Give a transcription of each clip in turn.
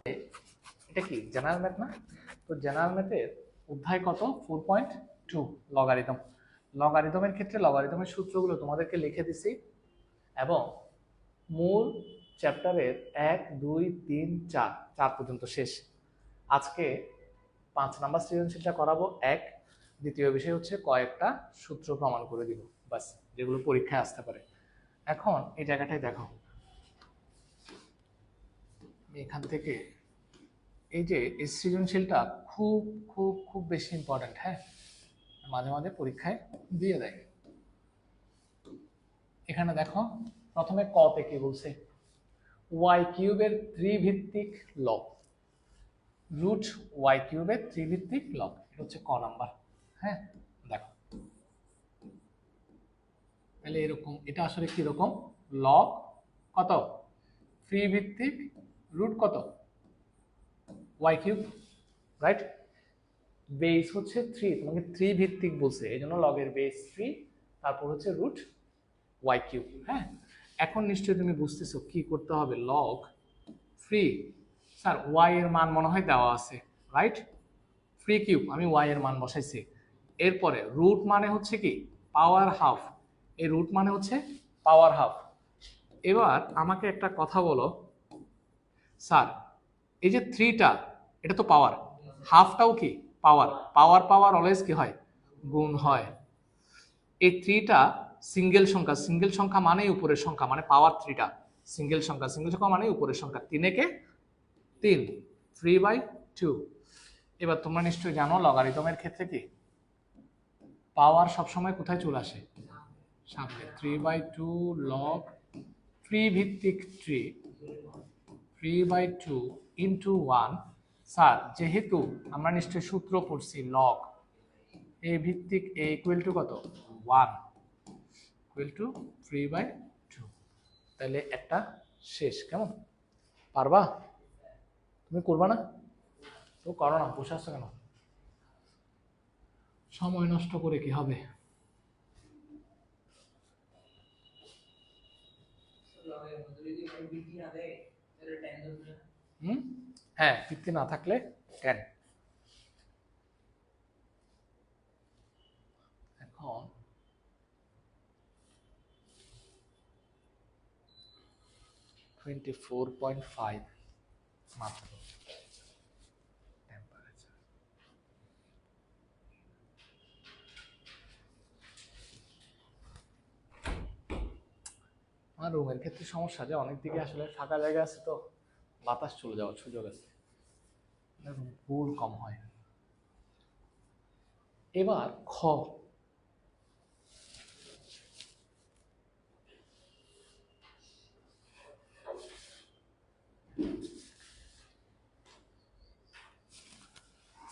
এটা কি general math না? তো জেনারেল ম্যাথের অধ্যায় কত 4.2 লগারিদম। লগারিদমের ক্ষেত্রে লগারিদমের সূত্রগুলো তোমাদেরকে লিখে দিছি এবং মূল চ্যাপ্টারের 1 2 3 4 4 পর্যন্ত শেষ। আজকে 5 নাম্বার সৃজনশীলটা করাবো। দ্বিতীয় বিষয় হচ্ছে কয়েকটা সূত্র প্রমাণ করে দিব, বাস, যেগুলো পরীক্ষায় আসতে পারে। এখন এই জায়গাটায় দেখো, এখান থেকে এই যে এই সৃজনশীলটা খুব খুব খুব বেশি ইম্পর্টেন্ট। হ্যাঁ, মাঝে মাঝে পরীক্ষায় দিয়ে দেয়। এখানে দেখো প্রথমে কতে কি বলছে, ওয়াই কিউবের ত্রিভিত্তিক লব, রুট ওয়াই কিউবের ত্রিভিত্তিক লব, এটা হচ্ছে ক নাম্বার। হ্যাঁ, দেখো তাহলে এরকম, এটা আসলে কি রকম, লব কত, ত্রিভিত্তিক রুট কত ওয়াই কিউব, রাইট? বেস হচ্ছে 3, তোমাকে ত্রিভিত্তিক বলছে, এই জন্য লগের বেস 3, তারপর হচ্ছে রুট ওয়াই কিউব। হ্যাঁ, এখন নিশ্চয়ই তুমি বুঝতেছো কি করতে হবে। লগ 3, স্যার ওয়াই এর মান মনে হয় দেওয়া আছে, রাইট? 3 কিউব, আমি ওয়াই এর মান বসাইছি। এরপরে রুট মানে হচ্ছে কি পাওয়ার হাফ, এই রুট মানে হচ্ছে পাওয়ার হাফ। এবার আমাকে একটা কথা বলো, স্যার এই যে 3টা এটা তো পাওয়ার, হাফটাও কি পাওয়ার, পাওয়ার পাওয়ার অলওয়েজ কি হয়, গুণ হয়। এই 3টা সিঙ্গেল সংখ্যা, সিঙ্গেল সংখ্যা মানেই উপরের সংখ্যা, মানে পাওয়ার 3টা সিঙ্গেল সংখ্যা, সিঙ্গেল সংখ্যা মানেই উপরের সংখ্যা। 3 কে 3, 3/2। এবার তোমরা নিশ্চয়ই জানো লগারিদমের ক্ষেত্রে কি পাওয়ার সবসময় কোথায় চলে আসে, সামনে। 3/2 লগ 3 ভিত্তিক 3/2 ইন্টু 1। স্যার যেহেতু আমরা নিশ্চয়ই সূত্র পড়ছি লগ এ ভিত্তিক এ ইকুয়াল টু কত 1 ইকুয়াল টু 3/2। তাহলে একটা শেষ। কেমন, পারবা? তুমি করবা না? তো করো না, বসে আসছো কেন? সময় নষ্ট করে কি হবে? হ্যাঁ, তৃপ্তি না থাকলে 10। এখন 24.5 মাত্র টেম্পারেচার। আমার রুমের ক্ষেত্রে সমস্যা যে অনেক দিকে আসলে ফাঁকা জায়গা আছে, তো বাতাস চলে যাওয়ার সুযোগ আছে, ভুল কম হয়। এবার খ,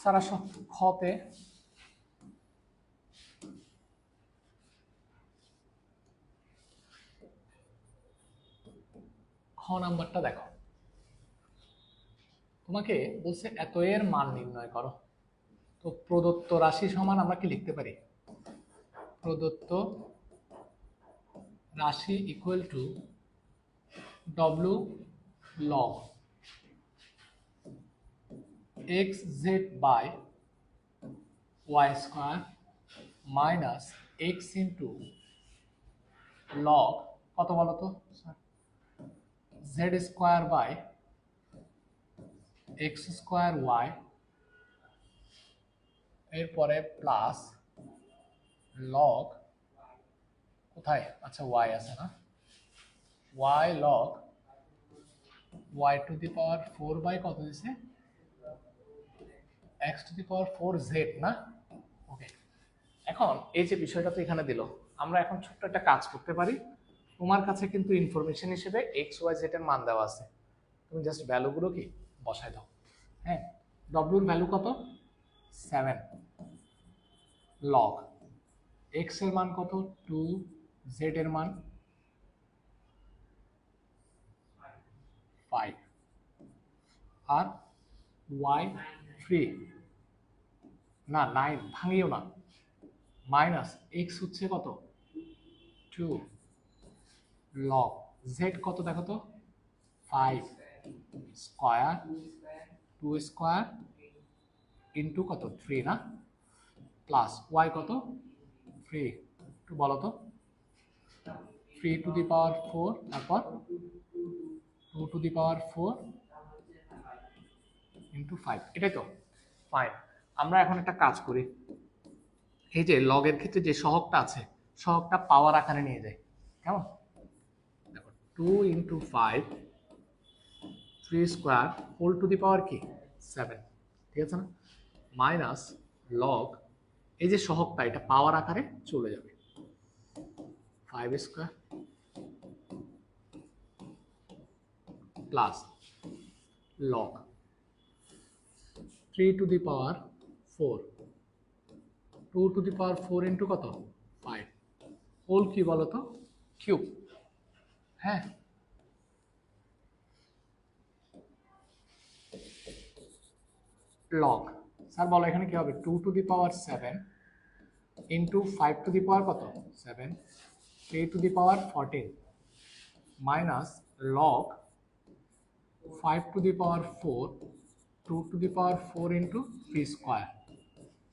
স্যার আসো খতে খ নাম্বারটা দেখো, তোমাকে বলছে এত এর মান নির্ণয় করো। তো প্রদত্ত রাশি সমান আমরা কি লিখতে পারি, প্রদত্ত রাশি equal to W log X Z by Y square minus X into log কত বলো তো, Z square by X square Y, এরপরে প্লাস লগ কোথায়, আচ্ছা ওয়াই আছে না, Y log Y to the power 4 by কত দিছে, X to the power 4 Z না। ওকে, এখন এই যে বিষয়টা তো এখানে দিল, আমরা এখন ছোট্ট একটা কাজ করতে পারি। তোমার কাছে কিন্তু ইনফরমেশন হিসেবে এক্স ওয়াই জেড এর মান দেওয়া আছে, তুমি জাস্ট ভ্যালুগুলো কি বসায় দাও। হ্যাঁ, ডব্লিউর ভ্যালু কত 7, লগ এক্স এর মান কত 2, জেড এর মান 5, আর ওয়াই 3, না 9 ভাঙিও না, মাইনাস এক্স হচ্ছে কত 2, লগ জেড কত দেখো তো 5, স্কয়ার 2 স্কয়ার ইন্টু কত 3 না, প্লাস ওয়াই কত 3, একটু বলো তো 3 টু দি পাওয়ার 4, তারপর 2 টু দি পাওয়ার 4 ইন্টু 5, এটাই তো ফাইন। আমরা এখন একটা কাজ করি, এই যে লগের ক্ষেত্রে যে সহগটা আছে সহগটা পাওয়ার আকারে নিয়ে যায়, কেমন দেখো 2 into 5 3 square whole to the power কি 7, ঠিক আছে না, মাইনাস লগ এই যে সহগটা এটা পাওয়ার আকারে চলে যাবে 5 square plus log 3 to the power 4 2 to the power 4 into কত 5 হোল কি বলো তো কিউব, হ্যাঁ লগ স্যার বলো এখানে কি হবে 2 to the power 7 into 5 to the power কত 7 3 to the power 14 minus log 5 to the power 4 2 to the power 4 into 3 square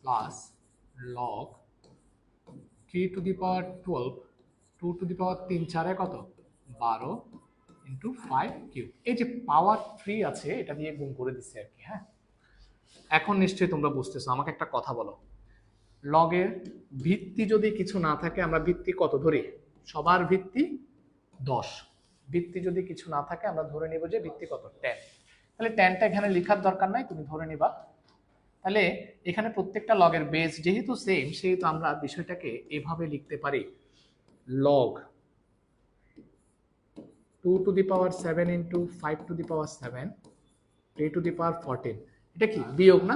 plus log 3 to the power 12 2 to the power 3 4 কত 12 into 5 cube, এই যে পাওয়ার 3 আছে এটা দিয়ে গুণ করে দিচ্ছি আর কি। হ্যাঁ এখন নিশ্চয়ই তোমরা বুঝতেছো, আমাকে একটা কথা বলো, লগের ভিত্তি যদি কিছু না থাকে আমরা ভিত্তি কত ধরি, সবার ভিত্তি 10, ভিত্তি যদি কিছু না থাকে আমরা ধরে নিব যে ভিত্তি কত 10, তাহলে 10টা এখানে লেখার দরকার নাই, তুমি ধরে নিবা। তাহলে এখানে প্রত্যেকটা লগের বেস যেহেতু সেম সেহেতু আমরা বিষয়টাকে এভাবে লিখতে পারি log 2 to the power 7 into 5 to the power 7 3 to the power 14, এটা কি বিয়োগ না,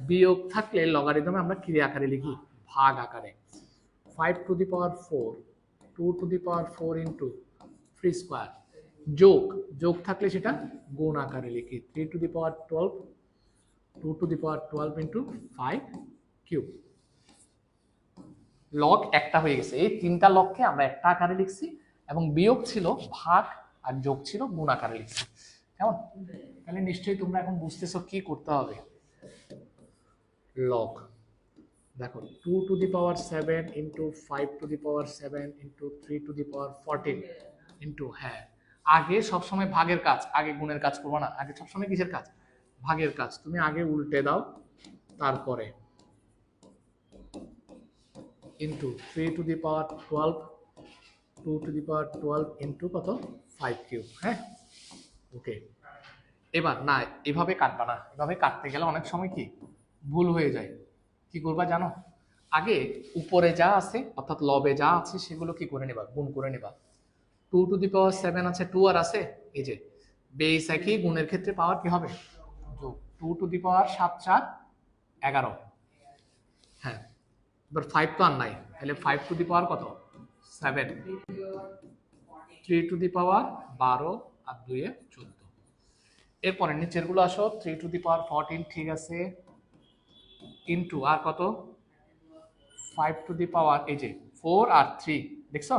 বিয়োগ থাকলে লগারিদমে আমরা কি আকারে লিখি ভাগ আকারে 5 to the power 4 2 to the power 4 into 3 square, যোগ যোগ থাকলে সেটা গুণ আকারে লিখি 3 to the power 12 2 to the power 12 into 5 cube. Log একটা হয়ে গেছে, এই তিনটা লগকে আমরা একটা আকারে লিখছি এবং বিয়োগ ছিল ভাগ আর যোগ ছিল গুণ আকারে লিখছি, কেমন, তাহলে নিশ্চয়ই তোমরা এখন বুঝতেছো কি করতে হবে। লগ দেখো 2 to the power 7 into 5 to the power 7 into 3 to the power 14 into, হ্যাঁ আগে সবসময় ভাগের কাজ, আগে গুণের কাজ করবো না, আগে সবসময় কিসের কাজ ভাগের কাজ, তুমি আগে উল্টে দাও তারপরে into 3 to the power 12 2 to the power 12 into কত 5 কিউব। হ্যাঁ ওকে, এবার না এভাবে কাটবা না, এভাবে কাটতে গেলে অনেক সময় কি ভুল হয়ে যায়, কি করবা জানো, আগে উপরে যা আছে অর্থাৎ লবে যা আছে সেগুলো কি করে নেবা গুণ করে নেবা, 2 টু দি পাওয়ার 7 আছে 2 আর আছে, এই যে বেস একই, গুণের ক্ষেত্রে পাওয়ার কি হবে যোগ 2 টু দি পাওয়ার 7 4 11, হ্যাঁ এবার 5 তো আর নাই, তাহলে 5 টু দি পাওয়ার কত 7 3 টু দি পাওয়ার 12 আর 2 এ 14, এরপরে নিচের গুলো আসো 3 টু দি পাওয়ার 14 ঠিক আছে ইনটু আর কত 5 টু দি পাওয়ার এই যে 4 আর 3 দেখছো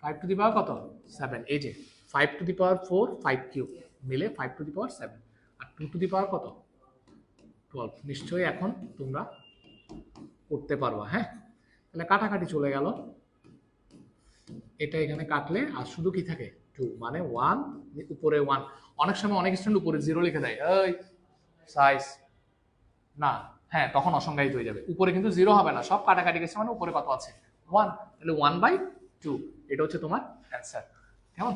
5 টু দি পাওয়ার কত 7, এই যে 5 টু দি পাওয়ার 4 5 কিউব মিলে 5 to the power 7 R 2 to the power কত 12, নিশ্চয়ই এখন তোমরা করতে পারবা। হ্যাঁ তাহলে কাটাকাটি চলে গেল, এটা এখানে কাটলে আর শুধু কি থাকে 2 মানে 1 উপরে 1, অনেক সময় অনেক স্টুডেন্ট উপরে 0 লিখে দেয় এই সাইজ না, হ্যাঁ তখন অসংজ্ঞায়িত হয়ে যাবে, উপরে কিন্তু 0 হবে না, সব কাটাকাটি গেছে মানে উপরে কত আছে 1, তাহলে 1/2, এটা হচ্ছে তোমার অ্যান্সার, কেমন।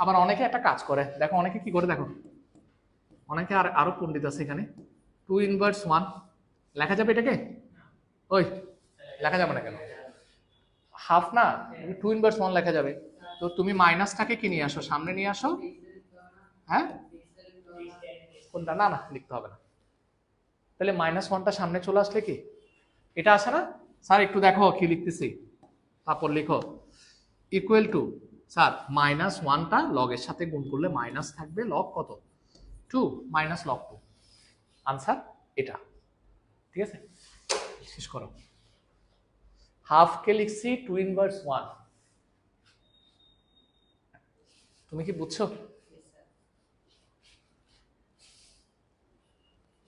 আবার অনেকে একটা কাজ করে দেখো, অনেকে কি করে দেখো, অনেকে আরো পণ্ডিত আছে এখানে 2 ইনভার্স 1 লেখা যাবে এটাকে, ওই লেখা যাবে না কেন, হাফ না 2 ইনভার্স 1 লেখা যাবে, তো তুমি মাইনাসটাকে কি নিয়ে আসো সামনে নিয়ে আসো, হ্যাঁ কোনটা না না লিখতে হবে না, তাহলে -1টা সামনে চলে আসলে কি এটা আসে না, স্যার একটু দেখো কি লিখতেছি তারপর লিখো ইকুয়াল টু, স্যার -1টা লগের সাথে গুণ করলে মাইনাস থাকবে লগ কত 2 মাইনাস লগ 2, আনসার এটা, ঠিক আছে শেষ করো। হাফ কে লিখছি 2 ইনভার্স 1, তুমি কি বুঝছো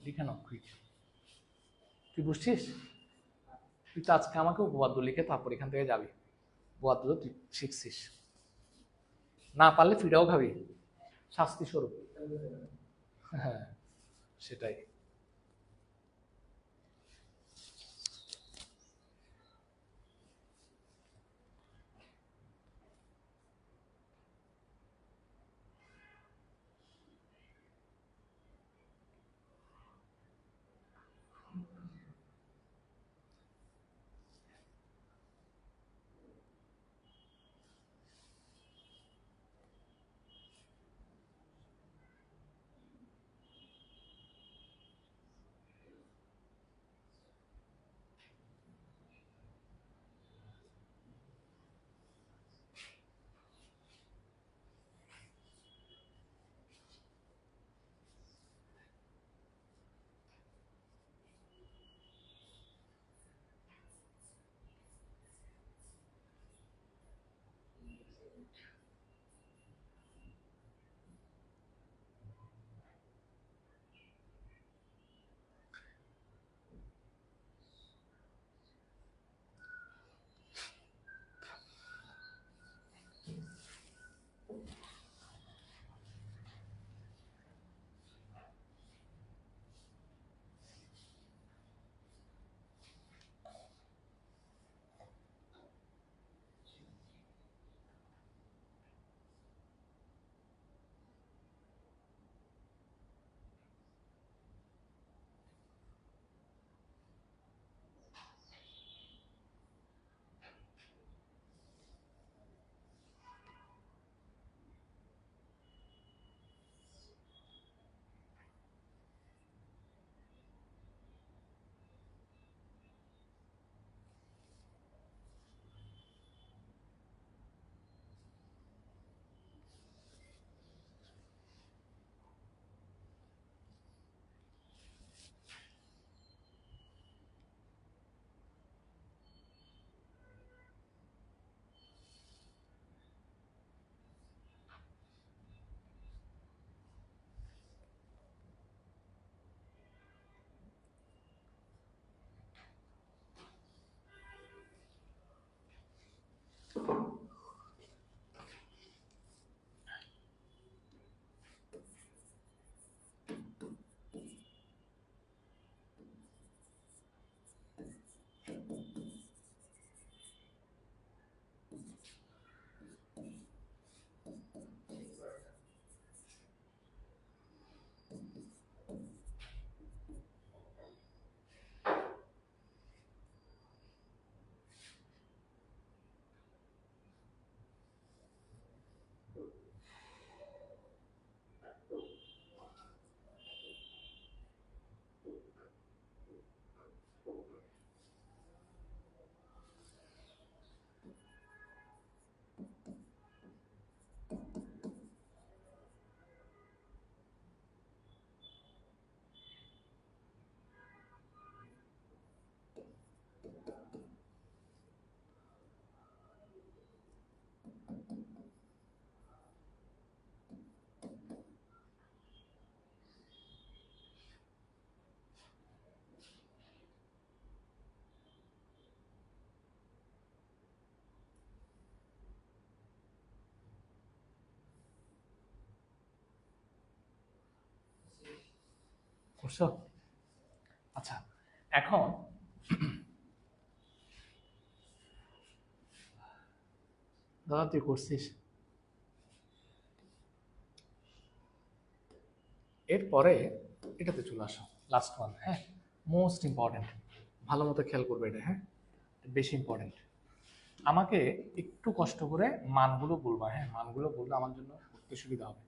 লিখে নাও কুইক। তুই বুঝছিস? তুই তো আজকে আমাকে উপপাদ্য লিখে তারপর এখান থেকে যাবি, উপপাদ্য তুই শিখছিস, না পারলে ফিডাও খাবি শাস্তি স্বরূপ। হ্যাঁ সেটাই। করছো? আচ্ছা এখন দাদা তুই করছিস, এরপরে এটাতে চলে আসো, লাস্ট ওয়ান। হ্যাঁ মোস্ট ইম্পর্টেন্ট, ভালো মতো খেয়াল করবে এটা। হ্যাঁ বেশি ইম্পর্টেন্ট, আমাকে একটু কষ্ট করে মানগুলো বলবা। হ্যাঁ মানগুলো বললে আমার জন্য করতে সুবিধা হবে।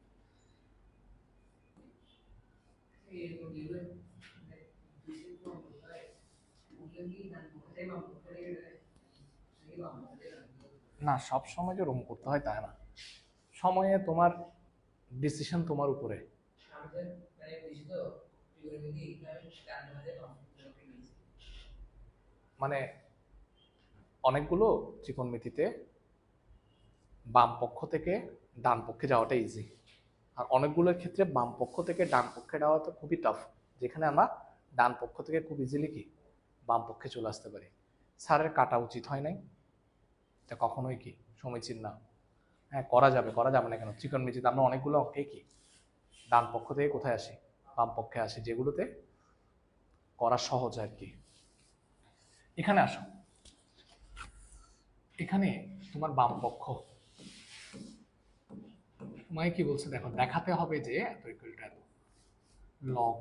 না সব সময় যে রুম করতে হয় তা না, সময়ে তোমার ডিসিশন তোমার উপরে। মানে অনেকগুলো ত্রিকোণমিতিতে বাম পক্ষ থেকে ডান পক্ষে যাওয়াটা ইজি, আর অনেকগুলোর ক্ষেত্রে বাম পক্ষ থেকে ডান পক্ষে যাওয়া তো খুবই টাফ। যেখানে আমরা ডান পক্ষ থেকে খুব ইজিলি কি বাম পক্ষে চলে আসতে পারি। স্যারের কাটা উচিত হয় নাই, এটা কখনোই কি সমীচীন না। হ্যাঁ, করা যাবে না কেন? ত্রিকোণমিতিতে আমরা অনেকগুলো অঙ্কে কি ডান পক্ষ থেকে কোথায় আসি, বাম পক্ষে আসি, যেগুলোতে করা সহজ আর কি। এখানে আসো, এখানে তোমার বাম পক্ষ তোমায় কি বলছে দেখো, দেখাতে হবে যে এত ইকুয়াল টু এত log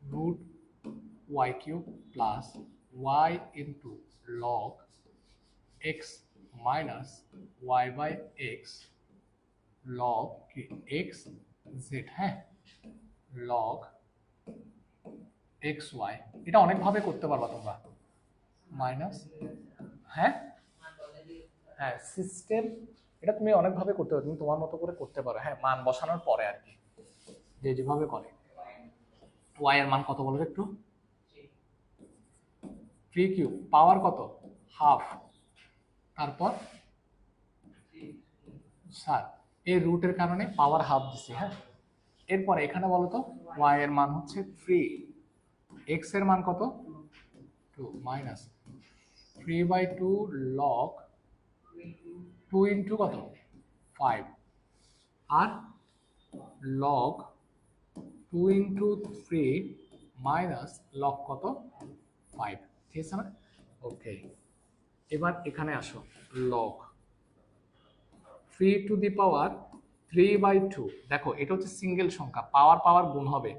root Y cube plus Y into log X minus Y by X log কি এক্স জেড। হ্যাঁ, লগ এক্স ওয়াই, এটা অনেকভাবে করতে পারবা তোমরা। মাইনাস, হ্যাঁ হ্যাঁ সিস্টেম, এটা তুমি অনেকভাবে করতে পারো, তুমি তোমার মতো করে করতে পারো। হ্যাঁ, মান বসানোর পরে আর কি, যে যেভাবে করে। ওয়াই এর মান কত বলবে একটু? 3 কিউব, পাওয়ার কত? হাফ, তারপর স্যার এই রুটের কারণে পাওয়ার হাফ দিছি। হ্যাঁ, এরপরে এখানে বলো তো ওয়াই এর মান হচ্ছে 3, এক্স এর মান কত? 2 মাইনাস 3/2 লগ 2 ইন্টু কত? 5, আর লগ 2 ইন্টু 3 মাইনাস লগ কত? 5, ঠিক আছে না? ওকে, এবার এখানে আসো, লগ 3 টু দি পাওয়ার 3/2, দেখো এটা হচ্ছে সিঙ্গেল সংখ্যা, পাওয়ার পাওয়ার গুণ হবে,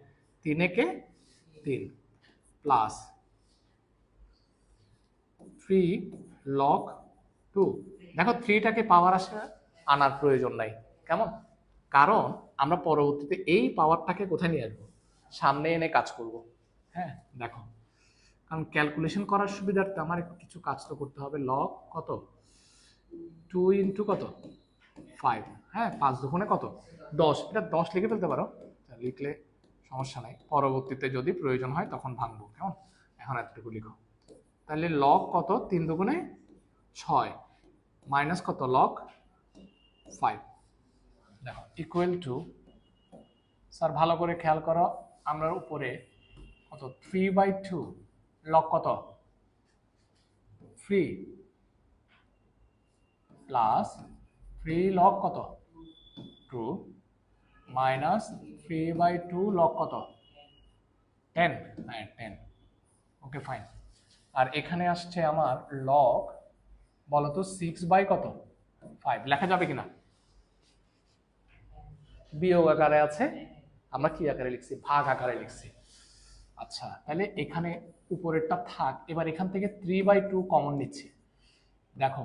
3 একে 3 প্লাস 3 লগ 2, দেখো 3টাকে পাওয়ার আসে আনার প্রয়োজন নাই, কেমন? কারণ আমরা পরবর্তীতে এই পাওয়ারটাকে কোথায় নিয়ে আসবো? সামনে এনে কাজ করব। হ্যাঁ দেখো, কারণ ক্যালকুলেশন করার সুবিধার্থে আমার কিছু কাজ তো করতে হবে। লগ কত? 2 ইন্টু কত? 5, হ্যাঁ 5 দুগুণে কত? 10, এটা 10 লিখে ফেলতে পারো, লিখলে সমস্যা নাই, পরবর্তীতে যদি প্রয়োজন হয় তখন ভাঙবো, কেমন? এখন এতটুকু লিখো, তাহলে লগ কত? 3 দুগুণে 6 মাইনাস কত? লগ 5, দেখো ইকুয়াল টু, স্যার ভালো করে খেয়াল করো, আমরা উপরে কত 3/2 লগ কত? 3 প্লাস 3 লগ কত? 2 মাইনাস 3/2 লগ কত? 10, হ্যাঁ 10, ওকে ফাইন। আর এখানে আসছে আমার লগ বলতো 6 কত? 5, লেখা যাবে কিনা? বিয়োগ আকারে আছে, আমরা কি আকারে লিখছি? ভাগ আকারে লিখছি। আচ্ছা, তাহলে এখানে উপরেরটা থাক, এবার এখান থেকে 3/2 কমন নিচ্ছি। দেখো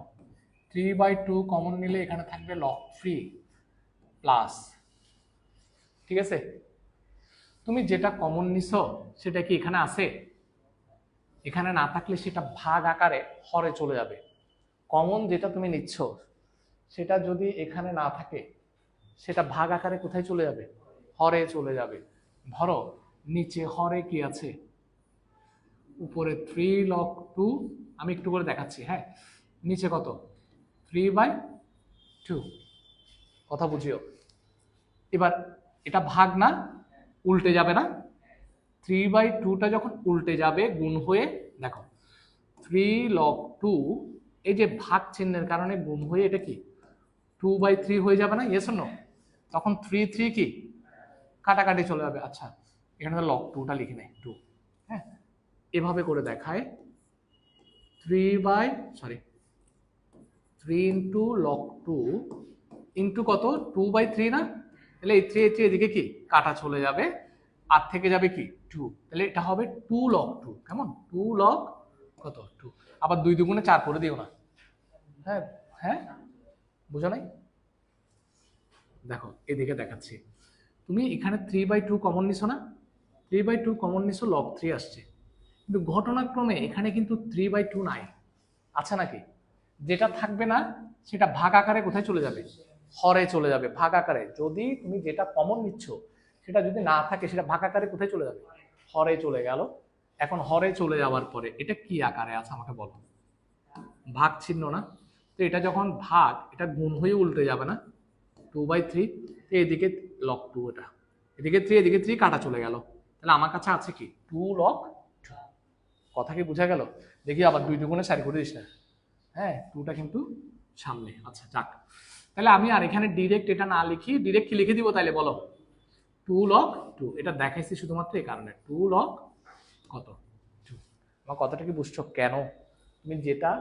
3/2 কমন নিলে এখানে থাকবে লগ 3 প্লাস, ঠিক আছে, তুমি যেটা কমন নিছো সেটা কি এখানে আছে? এখানে না থাকলে সেটা ভাগ আকারে হরে চলে যাবে। কমন যেটা তুমি নিচ্ছ সেটা যদি এখানে না থাকে সেটা ভাগ আকারে কোথায় চলে যাবে? হরে চলে যাবে। ধরো নিচে হরে কি আছে? উপরে 3 লগ 2, আমি একটু করে দেখাচ্ছি। হ্যাঁ, নিচে কত? 3/2, কথা বুঝিও। এবার এটা ভাগ না, উল্টে যাবে না? 3/2টা যখন উল্টে যাবে গুণ হয়ে, দেখো 3 লগ 2, এই যে ভাগ চিহ্নের কারণে গুণ হয়ে এটা কি 2/3 হয়ে যাবে না? Yes or no? তখন 3 কি কাটাকাটি চলে যাবে। আচ্ছা, এখানে লগ 2টা লিখে নেই, 2, হ্যাঁ এভাবে করে দেখায় 3 ইন্টু লগ 2 ইন্টু কত? 2/3 না? তাহলে এই 3 এদিকে কি কাটা চলে যাবে, আর থেকে যাবে কি 2, তাহলে এটা হবে 2 লগ 2, কেমন? 2 লগ কত? 2, আবার 2 দুগুণে 4 করে দিও না। হ্যাঁ হ্যাঁ, বুঝো নাই? দেখো এদিকে দেখাচ্ছি, তুমি এখানে 3/2 কমন নিছো না? 3/2 কমন নিছো, লগ 3 আসছে, কিন্তু ঘটনাক্রমে এখানে কিন্তু 3/2 নাই, আছে নাকি? যেটা থাকবে না সেটা ভাগ আকারে কোথায় চলে যাবে? হরে চলে যাবে, ভাগ আকারে। যদি তুমি যেটা কমন নিচ্ছ সেটা যদি না থাকে সেটা ভাগ আকারে কোথায় চলে যাবে? হরে চলে গেল। এখন হরে চলে যাওয়ার পরে এটা কি আকারে আছে আমাকে বলো? ভাগ চিহ্ন না? তো এটা যখন ভাগ, এটা গুণ হয়ে উল্টে যাবে না? 2/3, এইদিকে লগ 2, এটা এদিকে 3 এদিকে 3 কাটা চলে গেল, তাহলে আমার কাছে আছে কি 2 log 2। কথা কি বোঝা গেল? দেখি আবার 2 দুগুণে 4 করে দিস না, হ্যাঁ 2টা কিন্তু সামনে। আচ্ছা যাক, তাহলে আমি আর এখানে ডিরেক্ট এটা না লিখি, ডিরেক্ট কি লিখে দিব তাহলে বলো? 2 log 2। এটা দেখাইছি শুধুমাত্র এই কারণে, 2 log কত 2। আমার কথাটা কি বুঝছো? কেন তুমি যেটা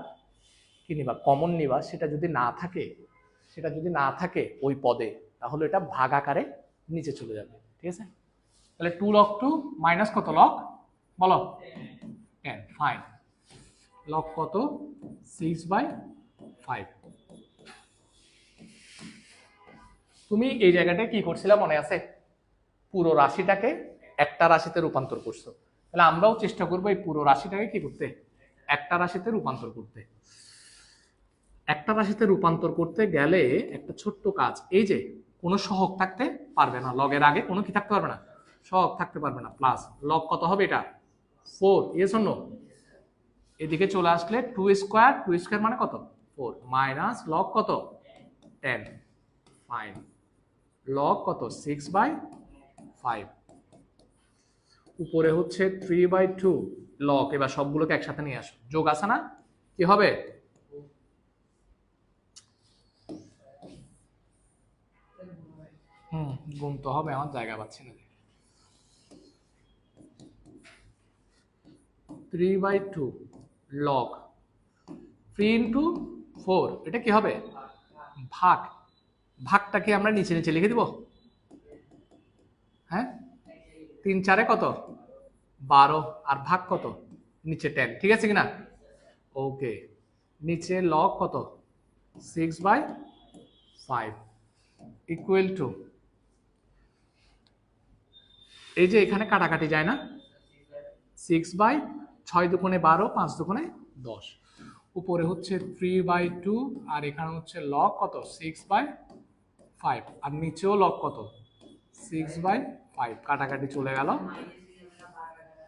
কি নিবা, কমন নিবা, সেটা যদি না থাকে ওই পদে, তাহলে এটা ভাগ আকারে নিচে চলে যাবে, ঠিক আছে? তাহলে 2 log 2 মাইনাস কত log বলো? 10। ফাইন, log কত? 6/5। তুমি এই জায়গাটায় কি করছিলা মনে আছে? পুরো রাশিটাকে একটা রাশিতে রূপান্তর করছো, তাহলে আমরাও চেষ্টা করবো এই পুরো রাশিটাকে কি করতে, একটা রাশিতে রূপান্তর করতে। একটা রাশিতে রূপান্তর করতে গেলে একটা ছোট্ট কাজ, এই যে কোনো সহগ থাকতে পারবে না, লগের আগে কোনো কি থাকতে পারবে না, সহগ থাকতে পারবে না। প্লাস লগ কত হবে এটা 4, ইয়েস অর নো? এদিকে চলে আসলে 2 স্কয়ার, 2 স্কয়ার মানে কত 4, মাইনাস লগ কত 10। ফাইন, লগ কত 6/5, উপরে হচ্ছে 3/2 লগ। এবার সবগুলোকে একসাথে নিয়ে আসো, যোগ আছে না, কি হবে? গুণ তো হবে, আমার জায়গা পাচ্ছি না। 3/2 লগ 3 ইন্টু 4, এটা কি হবে ভাগ। ভাগটা কি আমরা নিচে নিচে লিখে দিব? হ্যাঁ, 3 4 কত 12, আর ভাগ কত নিচে 10, ঠিক আছে কিনা? ওকে, নিচে লগ কত 6/5 ইকুয়াল টু, এই যে এখানে কাটাকাটি যায় না, 6/6 দুগুণে 12, 5 দুগুণে 10, উপরে হচ্ছে 3/2, আর এখানে হচ্ছে লগ কত 6/5, আর নিচেও লগ কত 6/5, কাটাকাটি চলে গেল।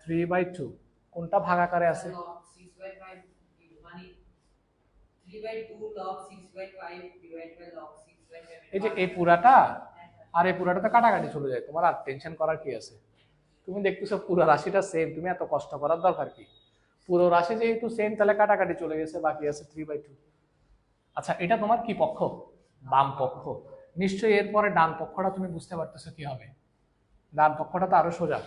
3/2 কোনটা ভাগ আকারে আছে? এই যে এই পুরাটা আর এই পুরাটা তো কাটাকাটি চলে যায়, তোমার আর টেনশন করার কি আছে? তুমি দেখতেছো পুরো রাশিটা সেম, তুমি এত কষ্ট করার দরকার কি? পুরো রাশি যেহেতু সেম, তাহলে কাটাকাটি চলে গেছে, বাকি আছে 3/2। আচ্ছা, এটা তোমার কি পক্ষ? বাম পক্ষ। নিশ্চয়ই এরপরে ডান পক্ষটা তুমি বুঝতে পারতেছো কি হবে। ডান পক্ষটা তো আরো সোজা।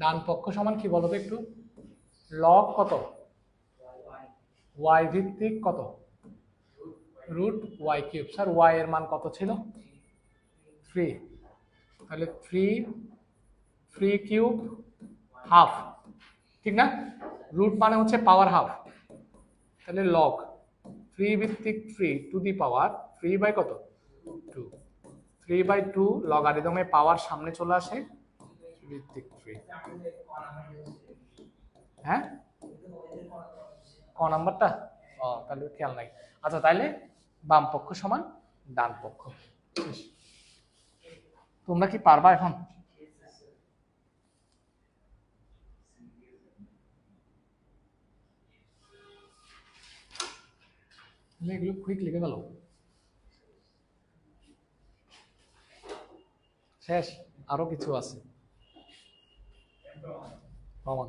ডান পক্ষ সমান কি বলতো একটু? লগ কত y ভিত্তিক কত root y cube. Sir y এর মান কত ছিল 3, তাহলে 3 কিউব হাফ, ঠিক না? রুট মানে হচ্ছে পাওয়ার হাফ, তাহলে লগ 3 ভিত্তিক 3 টু দি পাওয়ার 3 বাই কত 2, 3/2 লগারিদমে পাওয়ার সামনে চলে আসে ভিত্তিক 3। হ্যাঁ, ক নাম্বারটা? তাহলে খেয়াল নাই। আচ্ছা, তাহলে বাম পক্ষ সমান ডান পক্ষ। তোমরা কি পারবা এখন? এগুলো কুইক লিখে গেল, শেষ? আরো কিছু আছে প্রমাণ।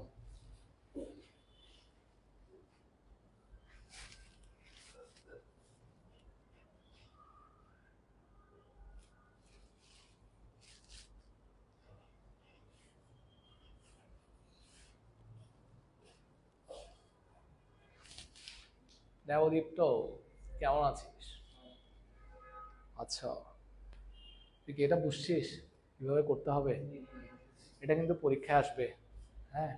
দেবদীপ্ত, কেমন আছিস? আচ্ছা, তুই কি এটা বুঝছিস কিভাবে করতে হবে? এটা কিন্তু পরীক্ষায় আসবে, হ্যাঁ,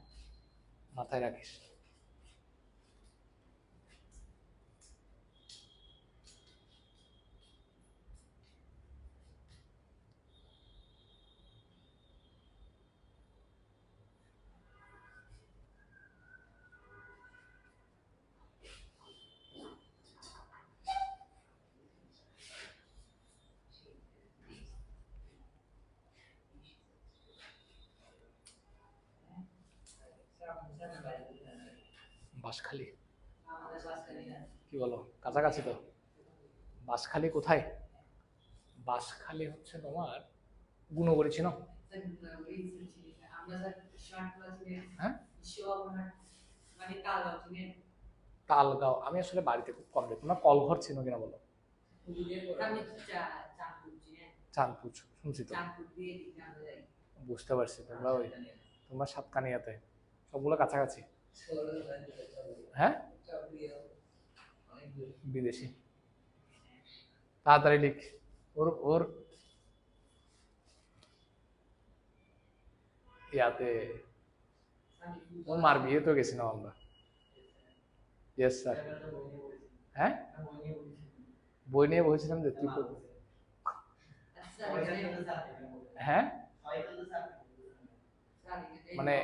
মাথায় রাখিস। বাঁশখালী, কি বলো? কাছাকাছি তো। বাঁশখালী কোথায়? বাঁশখালী হচ্ছে তোমার গুণগড়ি ছিল। হ্যাঁ, তালগাঁও আমি আসলে বাড়িতে খুব কম দেখি। তোমরা কলঘর ছিল কিনা বলো? চাঁদপুর শুনছি তো, বুঝতে পারছি। তোমরা সাতকানিয়াতে, সবগুলো কাছাকাছি। হ্যাঁ, বিদেশি। তাড়াতাড়ি লিখ। ওর ওর ইয়াতে ওর মার বিয়ে তো গেছিলাম আমরা। Yes sir. হ্যাঁ, বই নিয়ে বসেছিলাম যে তুই হ্যাঁ, মানে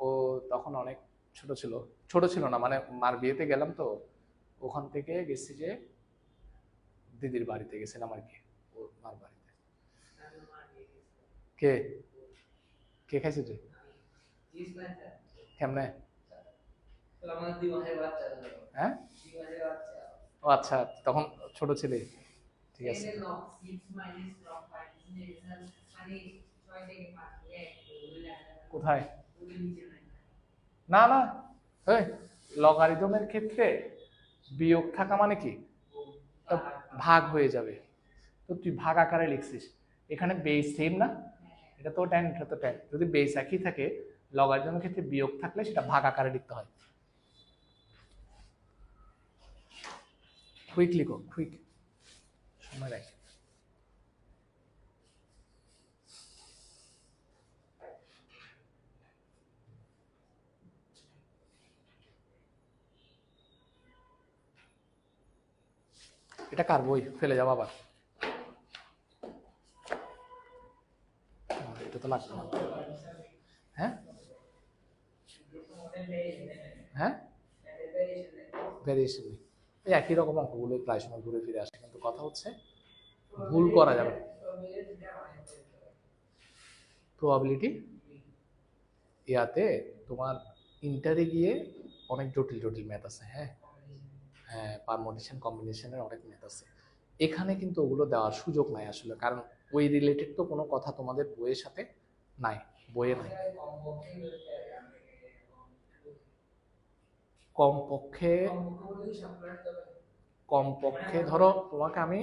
ও তখন অনেক ছোট ছিল। ছোট ছিল না মানে, মার বিয়েতে গেলাম তো, ওখান থেকে গেছি যে দিদির বাড়িতে গেছিলাম আর কি, ওর মার বাড়িতে। কে কে খাইছে যে? কেমনে? হ্যাঁ, ও আচ্ছা, তখন ছোট ছিলে, ঠিক আছে। কোথায়? না না, এই লগারিদমের ক্ষেত্রে বিয়োগ থাকা মানে কি? ভাগ হয়ে যাবে। তো তুই ভাগ আকারে লিখছিস, এখানে বেস সেম না, এটা তো tan, এটা তো tan। যদি বেস একই থাকে, লগারিদমের ক্ষেত্রে বিয়োগ থাকলে সেটা ভাগ আকারে লিখতে হয়। কুইক লিখো, কুইক, সময় রাখ। এটা কার বই? ফেলে যাও আবার, এটা তো লাগবে না। হ্যাঁ হ্যাঁ, ভেরিয়েশন নেই, এই একই রকম অঙ্কগুলো প্রায় সময় ঘুরে ফিরে আসে, কিন্তু কথা হচ্ছে ভুল করা যাবে। প্রবাবিলিটি ইয়াতে তোমার ইন্টারে গিয়ে অনেক জটিল জটিল ম্যাথ আছে। হ্যাঁ হ্যাঁ, পারমুটেশন কম্বিনেশনের অনেক ম্যাথ আছে। এখানে কিন্তু ওগুলো দেওয়ার সুযোগ নাই আসলে, কারণ ওই রিলেটেড তো কোনো কথা তোমাদের বইয়ের সাথে নাই, বইয়ে নাই। কমপক্ষে কমপক্ষে ধরো তোমাকে আমি,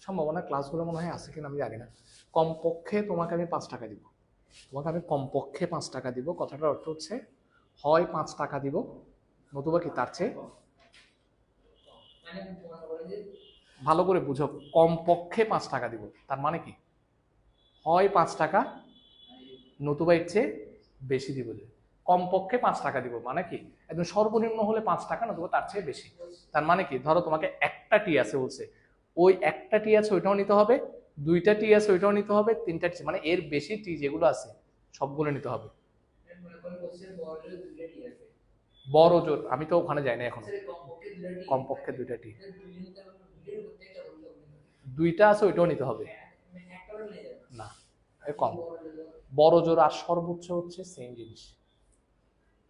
সম্ভাবনা ক্লাসগুলো মনে হয় আছে কিনা আমি জানি না, কমপক্ষে তোমাকে আমি 5 টাকা দিব। তোমাকে আমি কমপক্ষে 5 টাকা দিব, কথাটার অর্থ হচ্ছে হয় 5 টাকা দিব, নতুবা কি তার চেয়ে, ভালো করে বুঝো, কমপক্ষে 5 টাকা দিব তার মানে কি, হয় 5 টাকা নতুবা এর চেয়ে বেশি দিব। যে কমপক্ষে 5 টাকা দিব মানে কি, একদম সর্বনিম্ন হলে 5 টাকা নতুবা তার চেয়ে বেশি। তার মানে কি, ধরো তোমাকে একটা টি আছে বলছে, ওই একটা টি আছে ওইটাও নিতে হবে, দুইটা টি আছে ওইটাও নিতে হবে, তিনটা টি মানে এর বেশি টি যেগুলো আছে সবগুলো নিতে হবে। বড় জোর আমি তো ওখানে যাই না এখনো। কমপক্ষে দুইটা টি, দুইটা আছে ওইটাও নিতে হবে না, কম। বড় জোর আর সর্বোচ্চ হচ্ছে সেম জিনিস,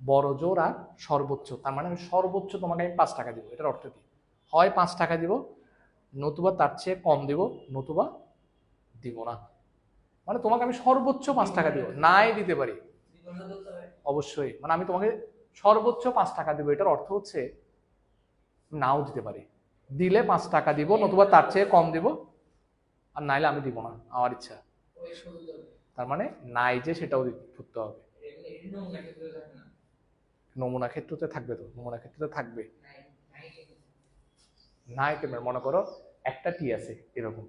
বড় জোর আর সর্বোচ্চ, তার মানে আমি সর্বোচ্চ তোমাকে আমি 5 টাকা দিব। এটার অর্থ কি, হয় 5 টাকা দিব নতুবা তার চেয়ে কম দিব, নতুবা দিব না। মানে তোমাকে আমি সর্বোচ্চ 5 টাকা দিব, নাই দিতে পারি অবশ্যই, মানে আমি তোমাকে সর্বোচ্চ 5 টাকা দিব, এটার অর্থ হচ্ছে নাও দিতে পারি, দিলে 5 টাকা দিব নতুবা তার চেয়ে কম দিব, আর নাইলে আমি দিব না, আমার ইচ্ছা। তার মানে নাই যে সেটাও ধরতে হবে। নমুনা ক্ষেত্রতে থাকবে, তো নমুনা ক্ষেত্রতে থাকবে নাই কেমন, মনে করো একটা টি আছে এরকম,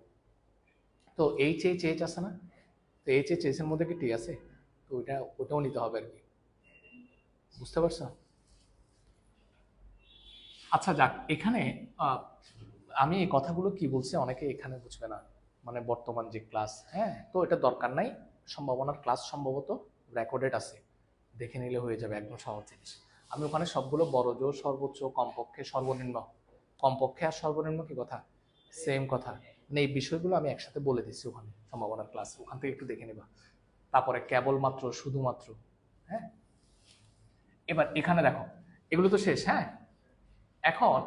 তো এইচ এইচ এইচ আছে না, তো এইচ এইচ এইচ এর মধ্যে কি টি আছে, তো ওটাও নিতে হবে আর কি, বুঝতে পারছো? আচ্ছা যাক, এখানে আমি এই কথাগুলো কি বলছি অনেকে এখানে বুঝবে না, মানে বর্তমান যে ক্লাস, হ্যাঁ তো এটা দরকার নাই, সম্ভাবনার ক্লাস সম্ভবত রেকর্ডেড আছে, দেখে নিলে হয়ে যাবে, একদম সহজ জিনিস। আমি ওখানে সবগুলো বড় জোর, সর্বোচ্চ, কমপক্ষে, সর্বনিম্ন, কমপক্ষে আর সর্বনিম্ন কি কথা, সেম কথা, মানে এই বিষয়গুলো আমি একসাথে বলে দিচ্ছি ওখানে সম্ভাবনার ক্লাস, ওখান থেকে একটু দেখে নেবা। তারপরে কেবলমাত্র, শুধুমাত্র, হ্যাঁ। এবার এখানে দেখো, এগুলো তো শেষ। হ্যাঁ, এখন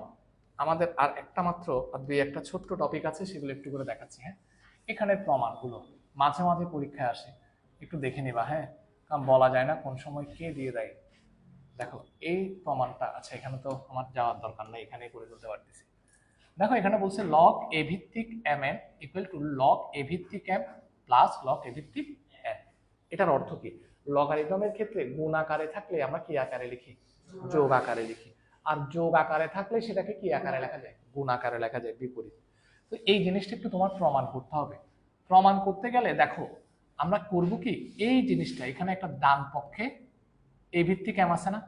আমাদের আর একটা মাত্র আর দুই একটা ছোট্ট টপিক আছে, সেগুলো একটু করে দেখাচ্ছি। হ্যাঁ, এখানে প্রমাণগুলো মাঝে মাঝে পরীক্ষায় আসে, একটু দেখে নিবা। হ্যাঁ, কারণ বলা যায় না কোন সময় কে দিয়ে দেয়। দেখো এই প্রমাণটা, আচ্ছা এখানে তো আমার যাওয়ার দরকার নেই, এখানেই করে ফেলতে পারতেছি। দেখো এখানে বলছে লগ এ ভিত্তিক M N equal to log A ভিত্তিক এম প্লাস লগ এ ভিত্তিক এন। এটার অর্থ কি? লগারিদমের ক্ষেত্রে গুণ আকারে থাকলে আমরা কি আকারে লিখি? যোগ আকারে লিখি। আর যোগ আকারে থাকলে সেটাকে কি আকারে লেখা যায়? গুণ আকারে লেখা যায়, বিপরীত। তো এই জিনিসটা একটু তোমার প্রমাণ করতে হবে। প্রমাণ করতে গেলে দেখো আমরা করব কি, এই জিনিসটা এখানে একটা ডান পক্ষে এ ভিত্তিক এম আছে না,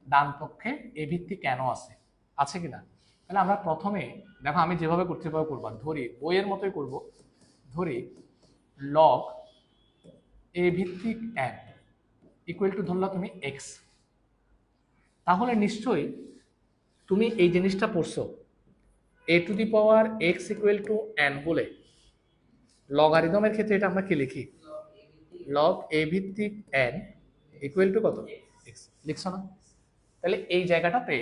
ডান পক্ষে এ ভিত্তিক কেন আছে, আছে কিনা? তাহলে আমরা প্রথমে দেখো আমি যেভাবে করতে পারবো করবা, ধরি বইয়ের মতোই করব, ধরি লগ এ ভিত্তিক এন ইকুয়াল টু ধরলা তুমি এক্স। তাহলে নিশ্চয়ই তুমি এই জিনিসটা পড়ছো, A to the power X equal to N বলে লগারিদমের ক্ষেত্রে এটা আমরা কি লিখি? লগ এ ভিত্তিক এন ইকুয়াল টু কত? এক্স লিখছো না? তাহলে এই জায়গাটাতে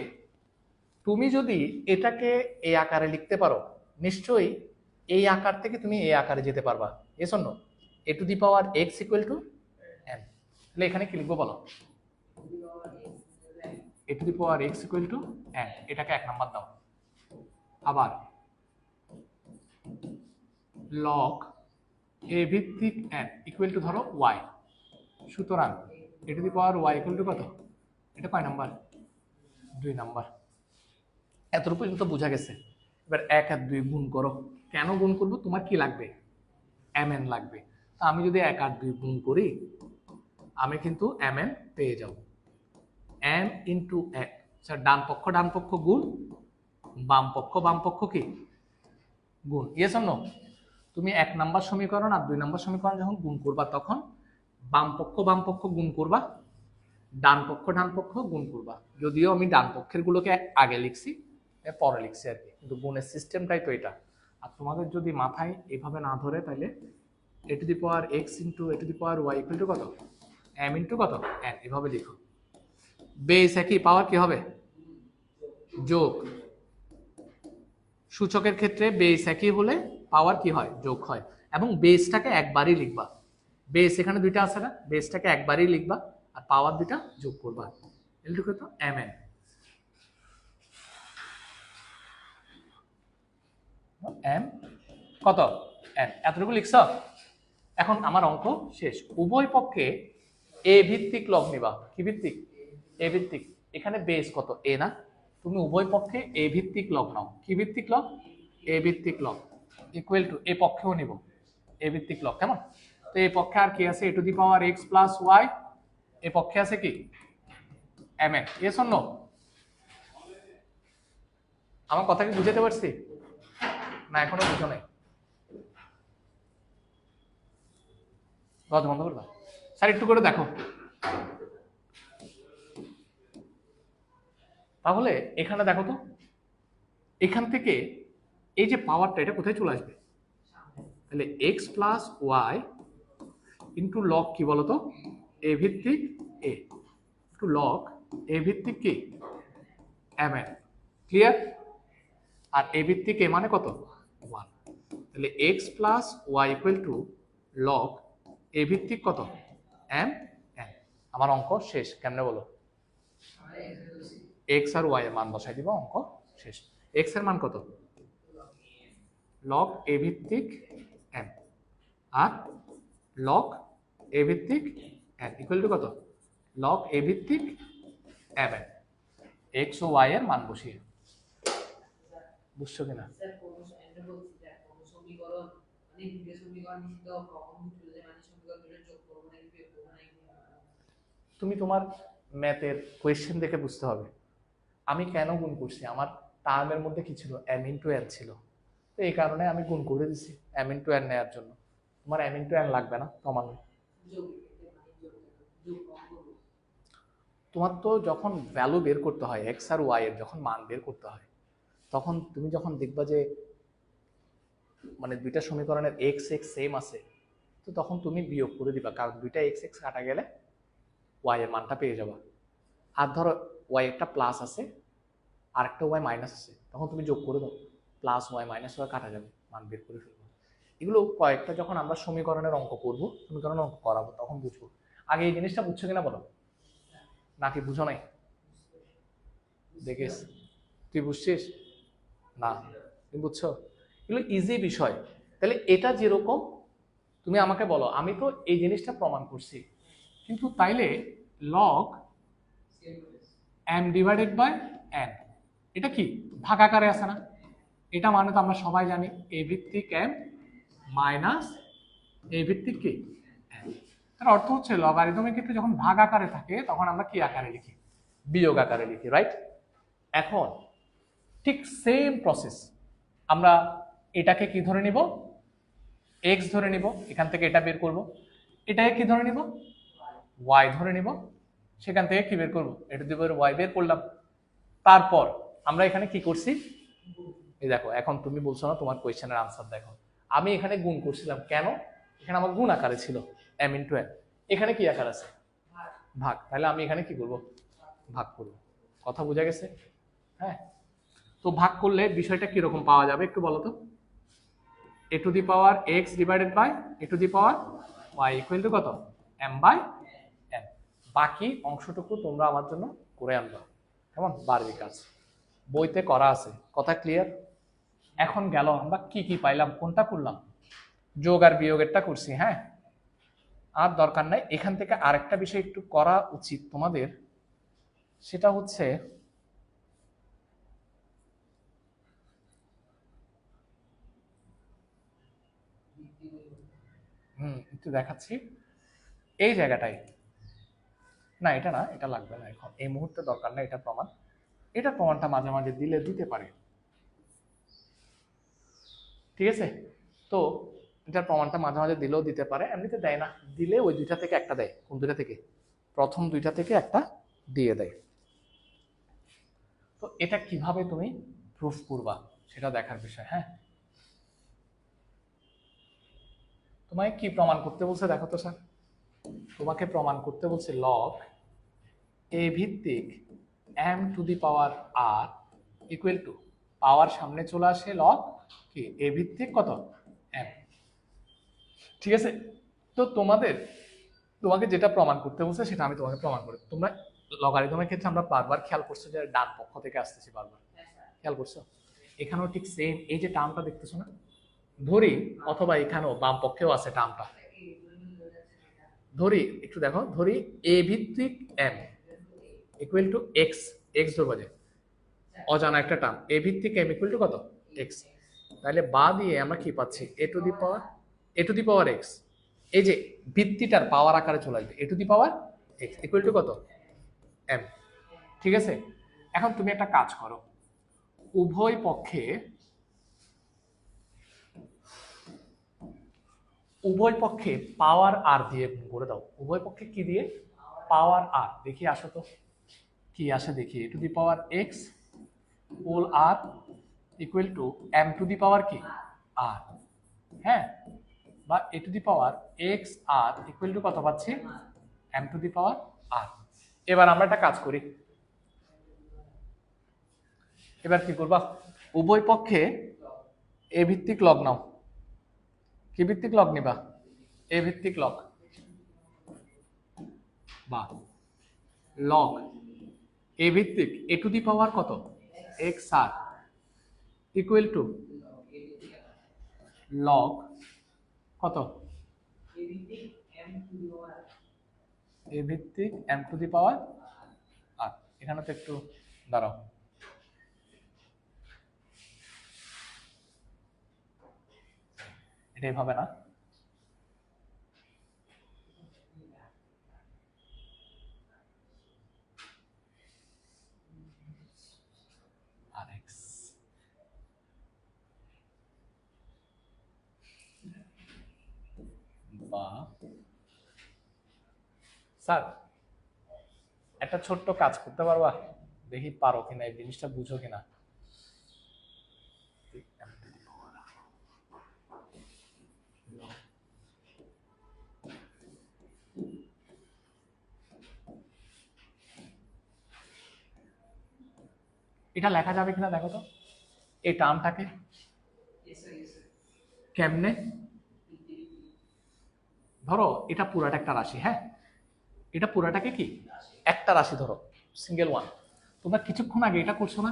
তুমি যদি এটাকে এই আকারে লিখতে পারো, নিশ্চয়ই এই আকার থেকে তুমি এই আকারে যেতে পারবা। Yes or no? A to the power X equal to N. তাহলে এখানে কি লিখবো বলো? A to the power X equal to N, এটাকে 1 নাম্বার দাও। আবার লগ এ ভিত্তিক এন ইকুয়াল টু ধরো ওয়াই। সুতরাং A to the power Y equal to কত? এটা কয় নাম্বার? 2 নাম্বার। এতটুকু পর্যন্ত বোঝা গেছে। এবার 1 আর 2 গুণ করো। কেন গুণ করবো? তোমার কি লাগবে? mn লাগবে। তা আমি যদি 1 আর 2 গুণ করি, আমি কিন্তু mn পেয়ে যাব। m ইন্টু n, ডান পক্ষ গুণ, বাম পক্ষ কি গুণ। Yes or no? তুমি 1 নাম্বার সমীকরণ আর 2 নাম্বার সমীকরণ যখন গুণ করবা, তখন বাম পক্ষ গুণ করবা, ডান পক্ষ গুণ করবা। যদিও আমি ডান পক্ষের গুলোকে আগে লিখছি, পরে লিখছি আর কি, কিন্তু গুণের সিস্টেমটাই তো এটা। আর তোমাদের যদি মাথায় এভাবে না ধরে, তাহলে A to the power X into A to the power Y equal to কত? এম ইন্টু কত? এন। এভাবে লিখো। বেস একই, পাওয়ার কি হবে? যোগ। সূচকের ক্ষেত্রে বেস একই হলে পাওয়ার কি হয়? যোগ হয়। এবং বেসটাকে একবারই লিখবা। বেস এখানে দুইটা আছে না, বেসটাকে একবারই লিখবা, আর পাওয়ার দুইটা যোগ করবা। এটুকু কত? M N. এম কত? এন। এতটুকু লিখছ? এখন আমার অঙ্ক শেষ। উভয় পক্ষে এ ভিত্তিক লগ নিবা। কি ভিত্তিক? এ ভিত্তিক। এখানে বেস কত? এ না? তুমি উভয় পক্ষে এ ভিত্তিক লগ নাও। কি ভিত্তিক লগ? এ ভিত্তিক লগ ইকুয়াল টু, এ পক্ষেও নিব এ ভিত্তিক লগ। কেমন? তো এই পক্ষে আর কি আছে? A to the power X plus Y. এ পক্ষে আছে কি? M N. Yes or no? আমার কথা কি বুঝাতে পারছি না? এখনো বুঝো নাই? বন্ধ করবা স্যার, একটু করে দেখো। তাহলে এখানে দেখো তো, এখান থেকে এই যে পাওয়ারটা, এটা কোথায় চলে আসবে? তাহলে X plus Y into log কি বলতো? এ ভিত্তিক এ টু লগ এ ভিত্তিক কি? M N. ক্লিয়ার? আর এ ভিত্তিক এ মানে কত? 1। তাহলে X plus Y equal to log A ভিত্তিক কত? M N. আমার অঙ্ক শেষ। কেমনে বলো? এক্স আর ওয়াই এর মান বসাই দিব, অঙ্ক শেষ। এক্স এর মান কত? লগ এ ভিত্তিক এম, আর লগ এ ভিত্তিক এন ইকুয়াল টু কত? লগ এ ভিত্তিক এম এন। এক্স ও ওয়াই এর মান বসিয়ে। বুঝছো কিনা? তুমি তোমার ম্যাথের কোয়েশ্চেন দেখে বুঝতে হবে। আমি কেন গুণ করছি? আমার টার্মের মধ্যে কি ছিল? এম ইন্টু এন ছিল। তো এই কারণে আমি গুণ করে দিছি এম ইন্টু এন নেওয়ার জন্য। তোমার এম ইন্টু এন লাগবে না, প্রমাণ। তোমার তো যখন ভ্যালু বের করতে হয়, এক্স আর ওয়াই এর যখন মান বের করতে হয়, তখন তুমি যখন দেখবা যে মানে দুইটা সমীকরণের এক্স এক্স সেম আছে, তো তখন তুমি বিয়োগ করে দিবা, কারণ দুইটা এক্স এক্স কাটা গেলে ওয়াই এর মানটা পেয়ে যাবা। আর ধরো ওয়াই একটা প্লাস আছে, আরেকটা ওয়াই মাইনাস আছে, তখন তুমি যোগ করে দাও, প্লাস ওয়াই মাইনাস ওয়াই কাটা যাবে, মান বের করে ফেলবো। এগুলো কয়েকটা যখন আমরা সমীকরণের অঙ্ক করবো, সমীকরণের অঙ্ক করাবো, তখন বুঝবো। আগে এই জিনিসটা বুঝছো কিনা বলো, নাকি বুঝো নাই? দেখিস, তুই বুঝছিস না, তুমি বুঝছো? এগুলো ইজি বিষয়। তাহলে এটা যেরকম, তুমি আমাকে বলো, আমি তো এই জিনিসটা প্রমাণ করছি, কিন্তু তাইলে log m divided by n, এটা কি ভাগাকারে আছে না? এটা মানে তো আমরা সবাই জানি a ভিত্তিক m মাইনাস a ভিত্তিক কি n। তার অর্থ হচ্ছে লগারিদমের ক্ষেত্রে যখন ভাগ আকারে থাকে তখন আমরা কি আকারে লিখি? বিয়োগ আকারে লিখি, রাইট? এখন ঠিক সেম প্রসেস, আমরা এটাকে কি ধরে নিব? x ধরে নিব, এখান থেকে এটা বের করব। এটাকে কি ধরে নিব? y ধরে নিব, সেখান থেকে কি বের করব? এটা দিয়ে y বের করলাম। তারপর আমরা এখানে কি করছি, এই দেখো, এখন তুমি বলছো না তোমার কোয়েশ্চেনের আনসার দেখো, আমি এখানে গুণ করছিলাম, কেন? এখানে আমার গুণ আকারে ছিল m ইন্টু n, এখানে কি আকার আছে? ভাগ। তাহলে আমি এখানে কি করব? ভাগ করব। কথা বোঝা গেছে? হ্যাঁ। তো ভাগ করলে বিষয়টা কিরকম পাওয়া যাবে একটু বলো তো। a to the power x divided by a to the power y equal to কত? m by n। বাকি অংশটুকু তোমরা আমার জন্য করে আনবা, কেমন? বাড়ির কাজ বইতে করা আছে, কথা ক্লিয়ার? এখন গেল আমরা কি কি পাইলাম, কোনটা করলাম? যোগ আর বিয়োগেরটা করছি, হ্যাঁ। আর দরকার নাই, এখান থেকে আরেকটা বিষয় একটু করা উচিত তোমাদের, সেটা হচ্ছে একটু দেখাচ্ছি এই জায়গাটায়, না এটা না, এটা লাগবে না এখন এই মুহূর্তে, দরকার না এটা প্রমাণ। এটা প্রমাণটা মাঝে মাঝে দিলে দিতে পারে, ঠিক আছে? তো এটার প্রমাণটা মাঝে মাঝে দিলেও দিতে পারে, এমনিতে দেয় না, দিলে ওই দুইটা থেকে একটা দেয়। কোন দুইটা থেকে? প্রথম দুইটা থেকে একটা দিয়ে দেয়। তো এটা কিভাবে তুমি প্রুফ করবা সেটা দেখার বিষয়, হ্যাঁ। তোমায় কি প্রমাণ করতে বলছে দেখো তো স্যার, তোমাকে প্রমাণ করতে বলছে লগ a ভিত্তিক m to the power r equal to, power সামনে চলে আসে লগ কি a ভিত্তিক কত m, ঠিক আছে? তো তোমাকে যেটা প্রমাণ করতে বলছে সেটা আমি তোমাকে প্রমাণ করি। তোমরা লগারিদমের ক্ষেত্রে আমরা বারবার খেয়াল করছো যে ডান পক্ষ থেকে আসতেছি, বারবার খেয়াল করছো? এখানেও ঠিক সেম, এই যে টার্মটা দেখতেছো না, ধরি, অথবা এখানেও বাম পক্ষেও আছে টার্মটা, ধরি একটু দেখো, ধরি a ভিত্তিক m equal to x, x ধরবা যে অজানা একটা টার্ম, a ভিত্তিক m ইকুয়াল টু কত? এক্স। তাহলে বা দিয়ে আমরা কি পাচ্ছি? a to the power x, এই যে ভিত্তিটার পাওয়ার আকারে চলে আসবে, a to the power X equal to কত? m, ঠিক আছে? এখন তুমি একটা কাজ করো, উভয় পক্ষে পাওয়ার আর দিয়ে গুণ করে দাও। উভয় পক্ষে কি দিয়ে? পাওয়ার আর। দেখি আসো তো কি আসে দেখি, a to the power X whole R equal to m to the power কি আর, হ্যাঁ, বা a to the power X R equal to কত পাচ্ছি? m to the power R. এবার আমরা একটা কাজ করি, এবার কি করবা? উভয় পক্ষে a ভিত্তিক লগ নাও। কি ভিত্তিক লগ নিবা? a ভিত্তিক লগ, বা লগ a ভিত্তিক a টু দি পাওয়ার কত? X R equal to log কত? a ভিত্তিক m to the power R. এখানে তো একটু দাঁড়াও, এটা এইভাবে না, আর এক্স বা, স্যার একটা ছোট্ট কাজ করতে পারবা? দেখি পারো কিনা, এই জিনিসটা বুঝো কিনা। এটা লেখা যাবে কিনা দেখো তো, এই টার্মটাকে কেমনে, ধরো এটা পুরাটা একটা রাশি, হ্যাঁ এটা পুরাটাকে কি একটা রাশি ধরো, সিঙ্গেল ওয়ান। তোমরা কিছুক্ষণ আগে এটা করছো না,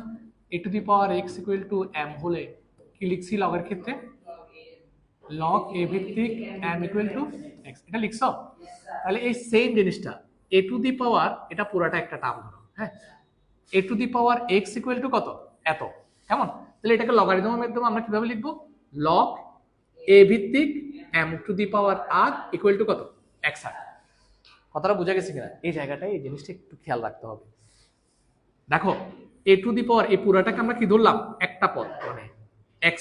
a to the power x equal to m হলে কি লিখছি লগের ক্ষেত্রে, log a ভিত্তিক m ইকুয়াল টু x, এটা লিখছো। তাহলে এই সেম জিনিসটা a টু দি পাওয়ার, এটা পুরাটা একটা টার্ম ধরো, হ্যাঁ a to the power x equal to কত, এত, কেমন? তাহলে এটাকে লগারিদমের মাধ্যমে আমরা কিভাবে লিখবো, log a ভিত্তিক m to the power r equal to কত, x r। কথাটা বোঝা গেছে কিনা? এই জায়গাটায় এই জিনিসটা একটু খেয়াল রাখতে হবে। দেখো a টু দি পাওয়ার, এই পুরাটাকে আমরা কি ধরলাম, একটা পদ, মানে x,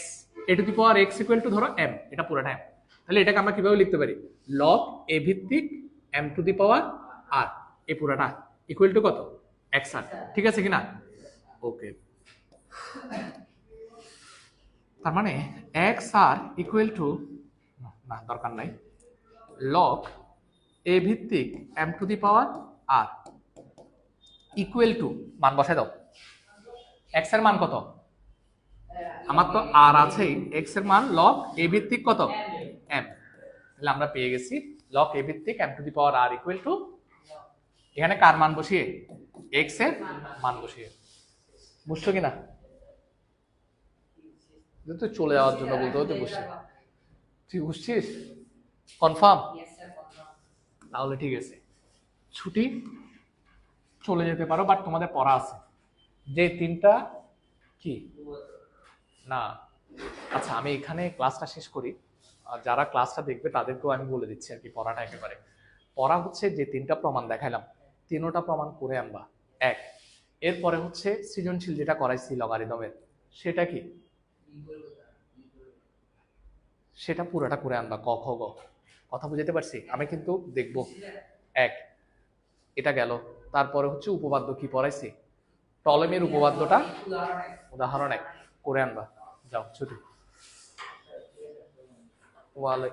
a to the power x equal to ধরো m, এটা পুরাটা m। তাহলে এটাকে আমরা কিভাবে লিখতে পারি, log a ভিত্তিক m to the power r, এই পুরাটা ইকুয়াল টু কত, x r। ঠিক আছে কিনা? ওকে, তার মানে x r ইকুয়াল টু, না দরকার নাই, log a ভিত্তিক m to the power r equal two, মান বসায় দাও, x এর মান কত, আমার তো r আছেই, x এর মান log a ভিত্তিক কত, m। তাহলে আমরা পেয়ে গেছি log a ভিত্তিক m to the power r equal two, এখানে কার মান বসিয়ে, x এর মান বসিয়ে। বুঝছো কিনা? তো চলে যাওয়ার জন্য বলতে হতে বুঝছি, তুই বুঝছিস কনফার্ম? তাহলে ঠিক আছে, ছুটি চলে যেতে পারো, বাট তোমাদের পড়া আছে যে তিনটা কি না। আচ্ছা আমি এখানে ক্লাসটা শেষ করি, আর যারা ক্লাসটা দেখবে তাদেরকেও আমি বলে দিচ্ছি আর কি, পড়াটা একেবারে পড়া হচ্ছে যে তিনটা প্রমাণ দেখাইলাম, তিনোটা প্রমাণ করে আনবা এক। এরপরে হচ্ছে সৃজনশীল যেটা করাইছি লগারিদমের, সেটা কি, সেটা পুরোটা করে আনবা, ক খ গ। কথা বুঝাতে পারছি? আমি কিন্তু দেখবো এক, এটা গেল। তারপরে হচ্ছে উপপাদ্য কি পড়াইছি, টলেমির উপপাদ্যটা উদাহরণ এক করে আনবা। যাও ছুটি। ওয়ালে